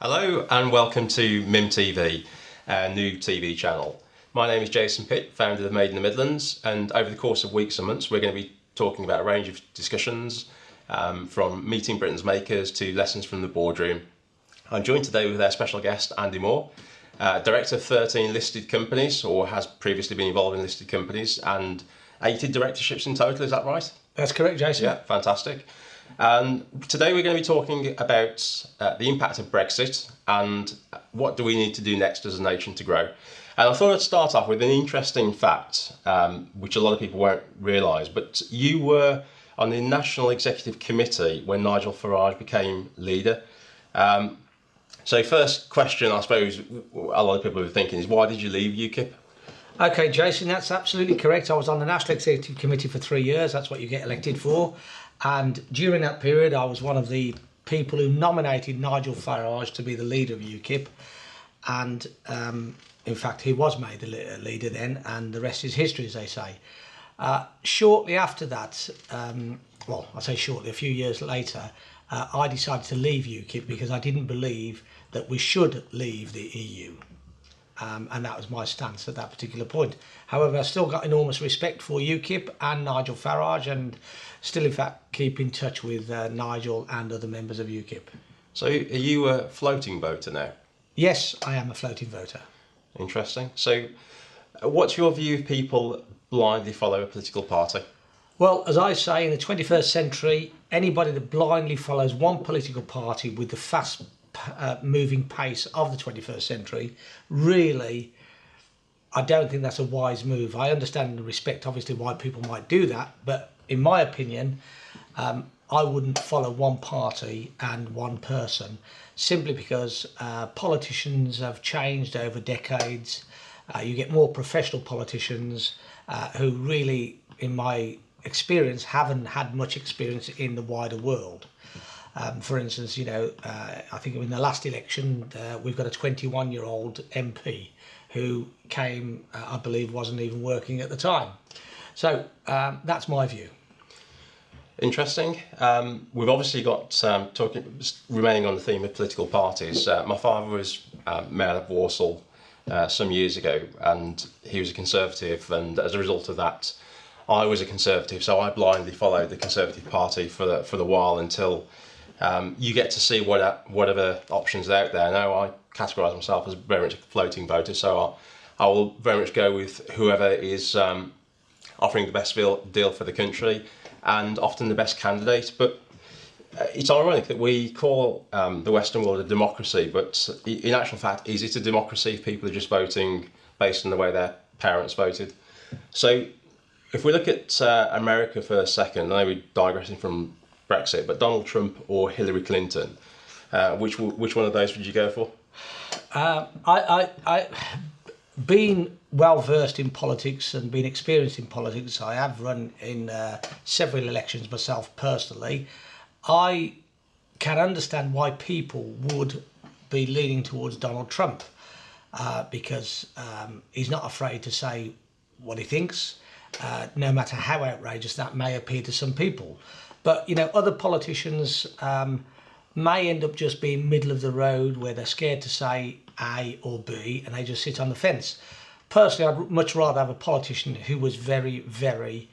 Hello and welcome to MIM TV, our new TV channel. My name is Jason Pitt, founder of Made in the Midlands, and over the course of weeks and months we're going to be talking about a range of discussions from meeting Britain's makers to lessons from the boardroom. I'm joined today with our special guest Andy Moore, director of 13 listed companies, or has previously been involved in listed companies, and 80 directorships in total, is that right? That's correct, Jason. Yeah, fantastic. And today we're going to be talking about the impact of Brexit and what do we need to do next as a nation to grow. And I thought I'd start off with an interesting fact, which a lot of people won't realise, but you were on the National Executive Committee when Nigel Farage became leader. So first question, I suppose, a lot of people are thinking is, why did you leave UKIP? Okay, Jason, that's absolutely correct. I was on the National Executive Committee for 3 years. That's what you get elected for. And during that period, I was one of the people who nominated Nigel Farage to be the leader of UKIP. And in fact, he was made the leader then, and the rest is history, as they say. Shortly after that, well, I say shortly, a few years later, I decided to leave UKIP because I didn't believe that we should leave the EU. And that was my stance at that particular point. However, I still got enormous respect for UKIP and Nigel Farage, and still in fact keep in touch with Nigel and other members of UKIP. So are you a floating voter now? Yes, I am a floating voter. Interesting. So what's your view of people blindly follow a political party? Well, as I say, in the 21st century, anybody that blindly follows one political party with the fast moving pace of the 21st century, really, I don't think that's a wise move. I understand and respect obviously why people might do that, but in my opinion, I wouldn't follow one party and one person, simply because politicians have changed over decades. You get more professional politicians who really, in my experience, haven't had much experience in the wider world. For instance, I think in the last election, we've got a 21-year-old MP who came, I believe, wasn't even working at the time. So that's my view. Interesting. We've obviously got, remaining on the theme of political parties, my father was Mayor of Walsall some years ago, and he was a Conservative, and as a result of that, I was a Conservative, so I blindly followed the Conservative Party for the while until you get to see whatever options are out there. Now I categorise myself as very much a floating voter, so I will very much go with whoever is offering the best deal for the country and often the best candidate. But it's ironic that we call the Western world a democracy, but in actual fact, is it a democracy if people are just voting based on the way their parents voted? So if we look at America for a second, I know we're digressing from Brexit, but Donald Trump or Hillary Clinton, which one of those would you go for? Being well versed in politics and being experienced in politics, I have run in several elections myself personally. I can understand why people would be leaning towards Donald Trump because he's not afraid to say what he thinks, no matter how outrageous that may appear to some people. But, other politicians may end up just being middle of the road where they're scared to say A or B and they just sit on the fence. Personally, I'd much rather have a politician who was very, very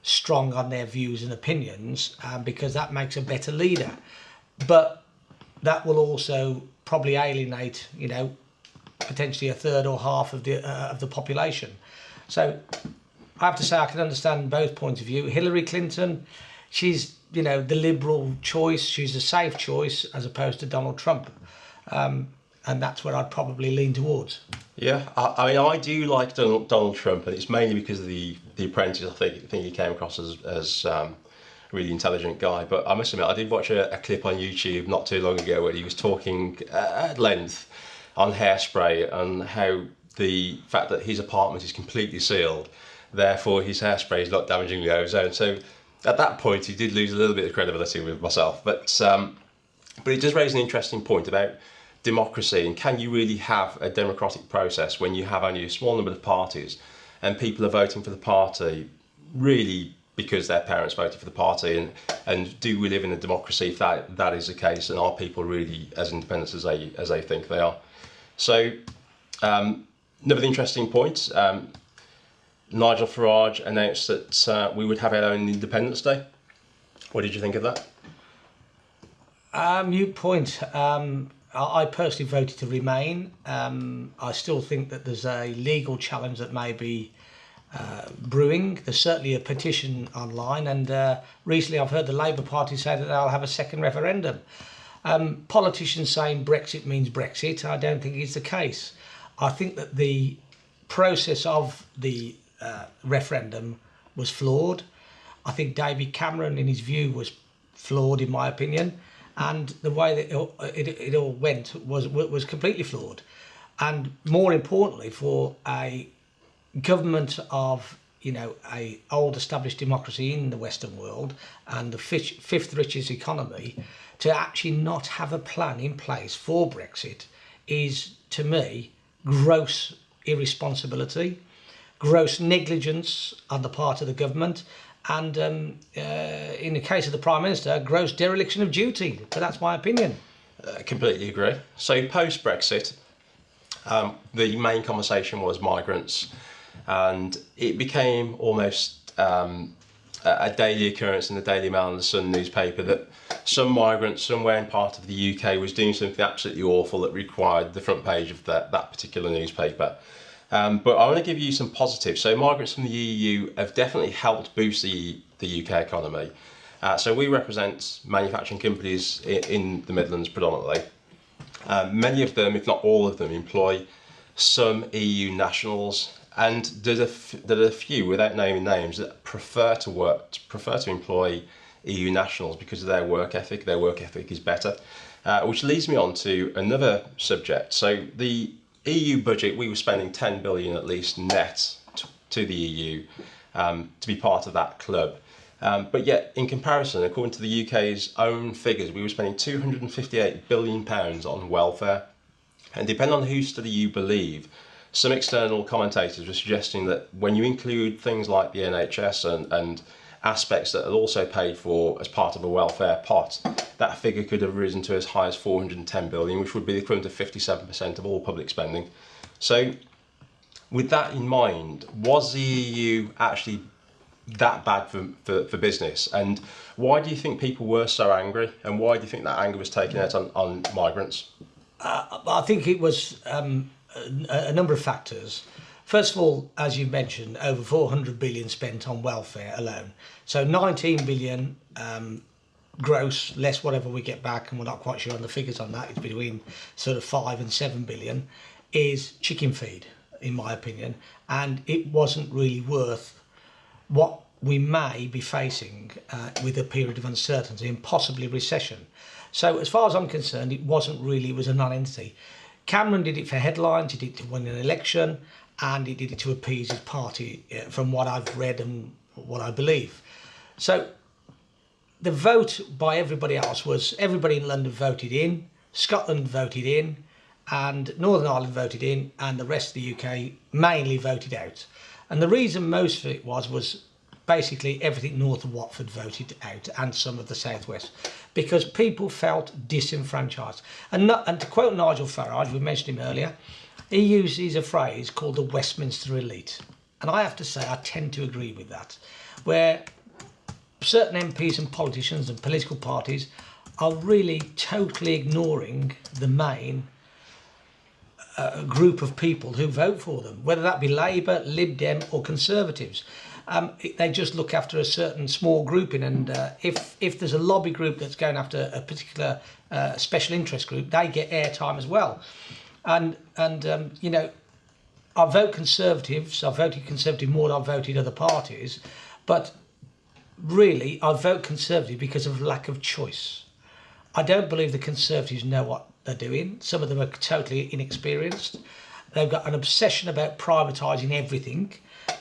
strong on their views and opinions because that makes a better leader. But that will also probably alienate, potentially a third or half of the population. So I have to say I can understand both points of view. Hillary Clinton, she's the liberal choice, she's a safe choice as opposed to Donald Trump. And that's where I'd probably lean towards. Yeah, I mean, I do like Donald Trump, and it's mainly because of the Apprentice. I think he came across as a really intelligent guy. But I must admit, I did watch a clip on YouTube not too long ago where he was talking at length on hairspray and how the fact that his apartment is completely sealed, therefore his hairspray is not damaging the ozone. So at that point, he did lose a little bit of credibility with myself. But it does raise an interesting point about democracy, and can you really have a democratic process when you have only a small number of parties and people are voting for the party really because their parents voted for the party, and do we live in a democracy if that is the case, and are people really as independent as they think they are? So another interesting point, Nigel Farage announced that we would have our own Independence Day. What did you think of that? Mute point. I personally voted to remain. I still think that there's a legal challenge that may be brewing. There's certainly a petition online, and recently I've heard the Labour Party say that they'll have a second referendum. Politicians saying Brexit means Brexit, I don't think is the case. I think that the process of the referendum was flawed. I think David Cameron, in his view, was flawed, in my opinion, and the way that it all went was completely flawed. And more importantly, for a government of, you know, a old established democracy in the Western world and the fifth richest economy, to actually not have a plan in place for Brexit is, to me, gross irresponsibility, gross negligence on the part of the government, and in the case of the Prime Minister, gross dereliction of duty. So that's my opinion. Completely agree. So post-Brexit, the main conversation was migrants, and it became almost a daily occurrence in the Daily Mail and the Sun newspaper that some migrant somewhere in part of the UK was doing something absolutely awful that required the front page of that particular newspaper. But I want to give you some positives. So migrants from the EU have definitely helped boost the UK economy. So we represent manufacturing companies in the Midlands predominantly. Many of them, if not all of them, employ some EU nationals, and there are a few, without naming names, that prefer to employ EU nationals because of their work ethic. Their work ethic is better, which leads me on to another subject. So the EU budget, we were spending 10 billion at least net to the EU to be part of that club. But yet, in comparison, according to the UK's own figures, we were spending £258 billion on welfare. And depending on whose study you believe, some external commentators were suggesting that when you include things like the NHS and aspects that are also paid for as part of a welfare pot, that figure could have risen to as high as 410 billion, which would be the equivalent of 57% of all public spending. So with that in mind, was the EU actually that bad for business? And why do you think people were so angry? And why do you think that anger was taken out on migrants? I think it was a number of factors. First of all, as you mentioned, over 400 billion spent on welfare alone. So 19 billion gross, less whatever we get back, and we're not quite sure on the figures on that. It's between sort of 5 and 7 billion, is chicken feed, in my opinion. And it wasn't really worth what we may be facing with a period of uncertainty and possibly recession. So as far as I'm concerned, it was a non-entity. Cameron did it for headlines, he did it to win an election, and he did it to appease his party, from what I've read and what I believe. So the vote by everybody else was, everybody in London voted in, Scotland voted in, and Northern Ireland voted in, and the rest of the UK mainly voted out. And the reason most of it was basically everything north of Watford voted out, and some of the southwest, because people felt disenfranchised. And to quote Nigel Farage, we mentioned him earlier, he uses a phrase called the Westminster elite. And I have to say, I tend to agree with that, where certain MPs and politicians and political parties are really totally ignoring the main group of people who vote for them, whether that be Labour, Lib Dem or Conservatives. They just look after a certain small grouping, and if there's a lobby group that's going after a particular special interest group, they get airtime as well. And you know, I vote Conservatives. I voted Conservative more than I voted other parties, but really I vote Conservative because of lack of choice. I don't believe the Conservatives know what they're doing. Some of them are totally inexperienced. They've got an obsession about privatising everything.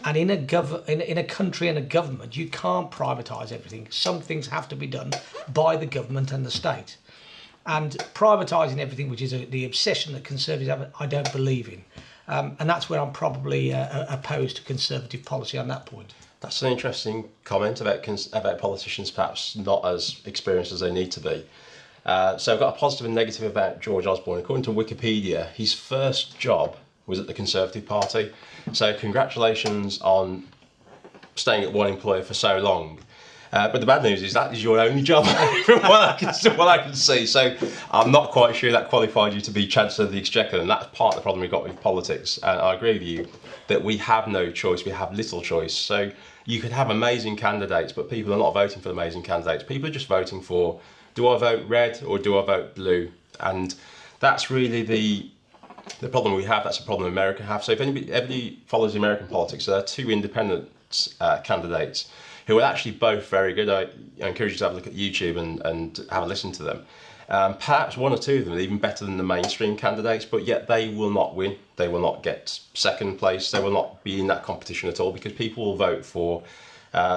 And in a country and a government, you can't privatise everything. Some things have to be done by the government and the state. And privatising everything, which is the obsession that Conservatives have, I don't believe in. And that's where I'm probably opposed to Conservative policy on that point. That's an interesting comment about politicians perhaps not as experienced as they need to be. So I've got a positive and negative about George Osborne. According to Wikipedia, his first job was at the Conservative Party. So congratulations on staying at one employer for so long. But the bad news is that is your only job from what I can see. So I'm not quite sure that qualified you to be Chancellor of the Exchequer, and that's part of the problem we've got with politics. And I agree with you that we have no choice, we have little choice. So you could have amazing candidates, but people are not voting for amazing candidates. People are just voting for, do I vote red or do I vote blue? And that's really the problem we have. That's a problem America have. So if anybody follows American politics, there are two independent candidates who are actually both very good. I encourage you to have a look at YouTube and have a listen to them. Perhaps one or two of them are even better than the mainstream candidates, but yet they will not win. They will not get second place. They will not be in that competition at all, because people will vote for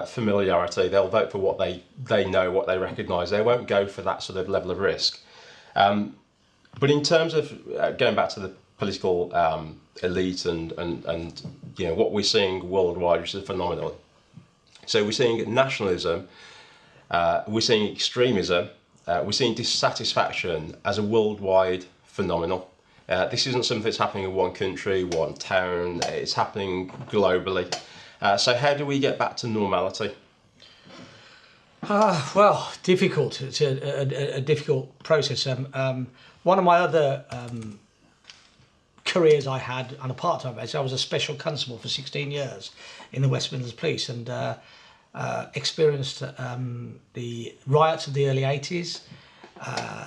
familiarity. They'll vote for what they know, what they recognise. They won't go for that sort of level of risk. But in terms of going back to the political elite and you know what we're seeing worldwide, which is a phenomenon. So we're seeing nationalism, we're seeing extremism, we're seeing dissatisfaction as a worldwide phenomenon. This isn't something that's happening in one country, one town, it's happening globally. So how do we get back to normality? Well, difficult. It's a difficult process. One of my other careers I had on a part-time basis, I was a special constable for 16 years in the West Midlands Police, and experienced the riots of the early 80s,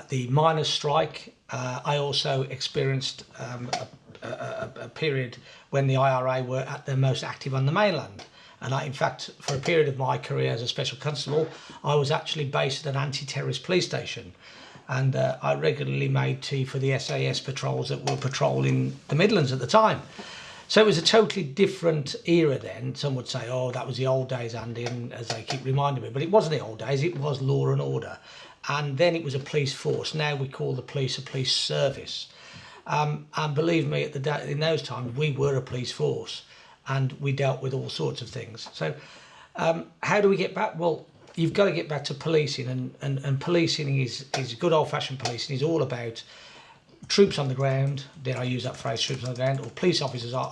the miners' strike. I also experienced a period when the IRA were at their most active on the mainland. And in fact, for a period of my career as a special constable, I was actually based at an anti-terrorist police station. And I regularly made tea for the SAS patrols that were patrolling the Midlands at the time. So it was a totally different era then. Some would say, oh, that was the old days, Andy, and as they keep reminding me. But it wasn't the old days, it was law and order. And then it was a police force. Now we call the police a police service. And believe me, in those times, we were a police force and we dealt with all sorts of things. So how do we get back? Well, you've got to get back to policing, and policing is good old-fashioned policing is all about troops on the ground, dare I use that phrase, troops on the ground, or police officers are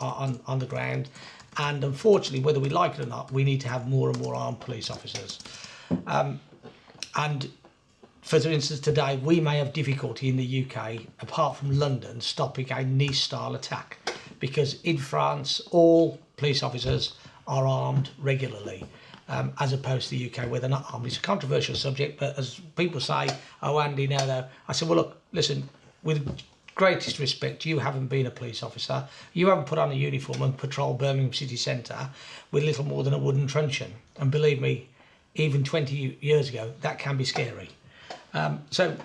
on the ground. And unfortunately, whether we like it or not, we need to have more and more armed police officers. And for instance, today, we may have difficulty in the UK, apart from London, stopping a Nice-style attack, because in France, all police officers are armed regularly. As opposed to the UK where they're not armed. It's a controversial subject, but as people say, oh, Andy, no, though. I said, well, look, listen, with greatest respect, you haven't been a police officer. You haven't put on a uniform and patrolled Birmingham city centre with little more than a wooden truncheon. And believe me, even 20 years ago, that can be scary. So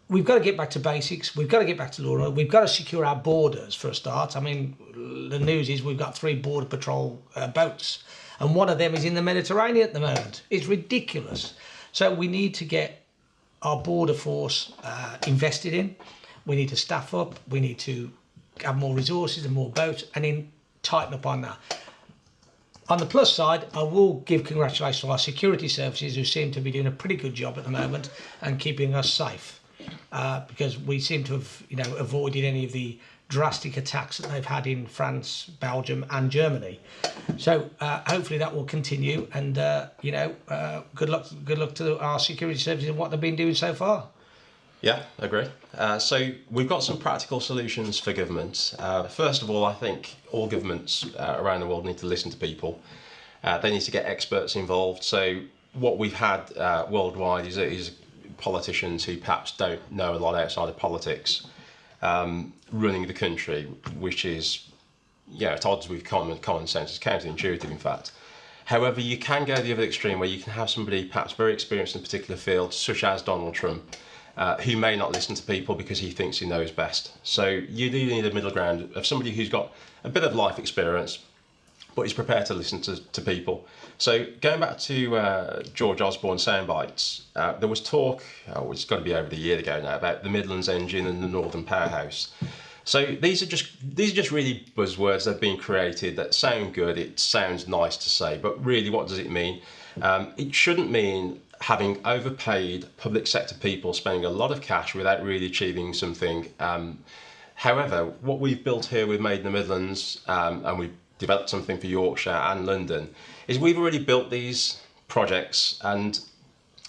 we've got to get back to basics. We've got to get back to law and order. We've got to secure our borders for a start. I mean, the news is we've got 3 border patrol boats. And one of them is in the Mediterranean at the moment. It's ridiculous. So we need to get our border force invested in. We need to staff up. We need to have more resources and more boats, and then tighten up on that. On the plus side, I will give congratulations to our security services, who seem to be doing a pretty good job at the moment and keeping us safe, because we seem to have, avoided any of the drastic attacks that they've had in France, Belgium and Germany. So hopefully that will continue, and good luck to our security services and what they've been doing so far. Yeah, I agree. So we've got some practical solutions for governments. First of all, I think all governments around the world need to listen to people. They need to get experts involved. So what we've had worldwide is politicians who perhaps don't know a lot outside of politics running the country, which is, at odds with common sense. It's counterintuitive, in fact. However, you can go the other extreme, where you can have somebody perhaps very experienced in a particular field, such as Donald Trump, who may not listen to people because he thinks he knows best. So you do need a middle ground of somebody who's got a bit of life experience, but is prepared to listen to people. So going back to George Osborne's soundbites, there was talk, it's got to be over a year ago now, about the Midlands engine and the Northern powerhouse. So these are just really buzzwords that have been created that sound good. It sounds nice to say, but really, what does it mean? It shouldn't mean having overpaid public sector people spending a lot of cash without really achieving something. However, what we've built here with Made in the Midlands, and we've developed something for Yorkshire and London, is we've already built these projects, and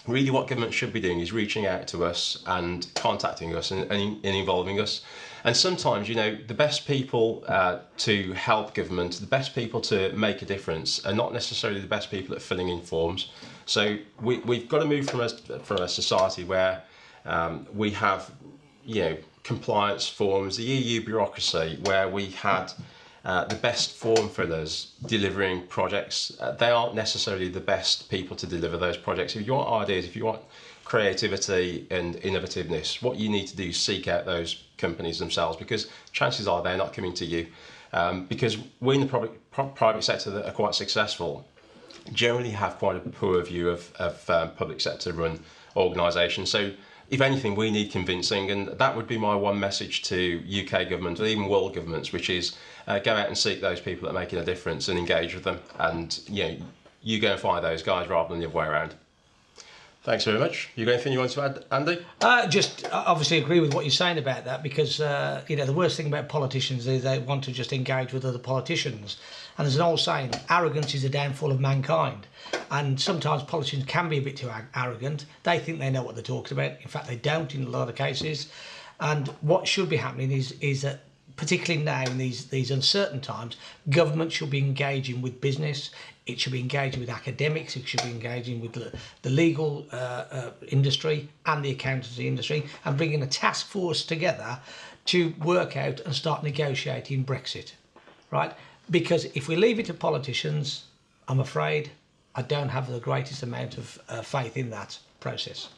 really what government should be doing is reaching out to us and contacting us and involving us. And sometimes, the best people to help government, the best people to make a difference, are not necessarily the best people at filling in forms. So we've got to move from a society where we have, compliance forms, the EU bureaucracy, where we had the best form fillers delivering projects. They aren't necessarily the best people to deliver those projects. If you want ideas, if you want creativity and innovativeness, what you need to do is seek out those companies themselves, because chances are they're not coming to you. Because we in the private sector that are quite successful generally have quite a poor view of public sector run organisations. So if anything, we need convincing, and that would be my one message to UK government or even world governments, which is go out and seek those people that are making a difference and engage with them, and you go and find those guys rather than the other way around. Thanks very much. You got anything you want to add, Andy? Just obviously agree with what you're saying about that, because the worst thing about politicians is they want to just engage with other politicians. And there's an old saying, arrogance is the downfall of mankind. And sometimes politicians can be a bit too arrogant. They think they know what they're talking about. In fact, they don't in a lot of cases. And what should be happening is that, particularly now in these uncertain times, government should be engaging with business. It should be engaging with academics. It should be engaging with the legal industry and the accountancy industry, and bringing a task force together to work out and start negotiating Brexit, right? Because if we leave it to politicians, I'm afraid I don't have the greatest amount of faith in that process.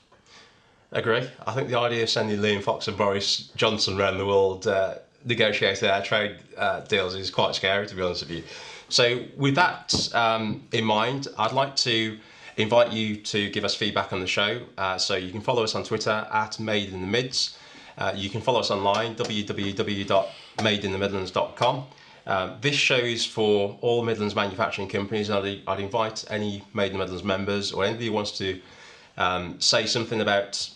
Agree. I think the idea of sending Liam Fox and Boris Johnson around the world negotiating our trade deals is quite scary, to be honest with you. So with that in mind, I'd like to invite you to give us feedback on the show. So you can follow us on Twitter @MadeInTheMids. You can follow us online, www.madeinthemidlands.com. This show is for all Midlands manufacturing companies, and I'd invite any Made in the Midlands members or anybody who wants to say something about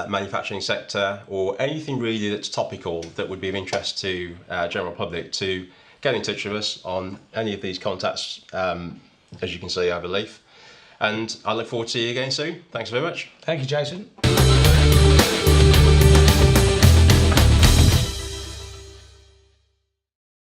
manufacturing sector or anything really that's topical that would be of interest to general public, to get in touch with us on any of these contacts, as you can see over Leaf. And I look forward to seeing you again soon. Thanks very much. Thank you, Jason.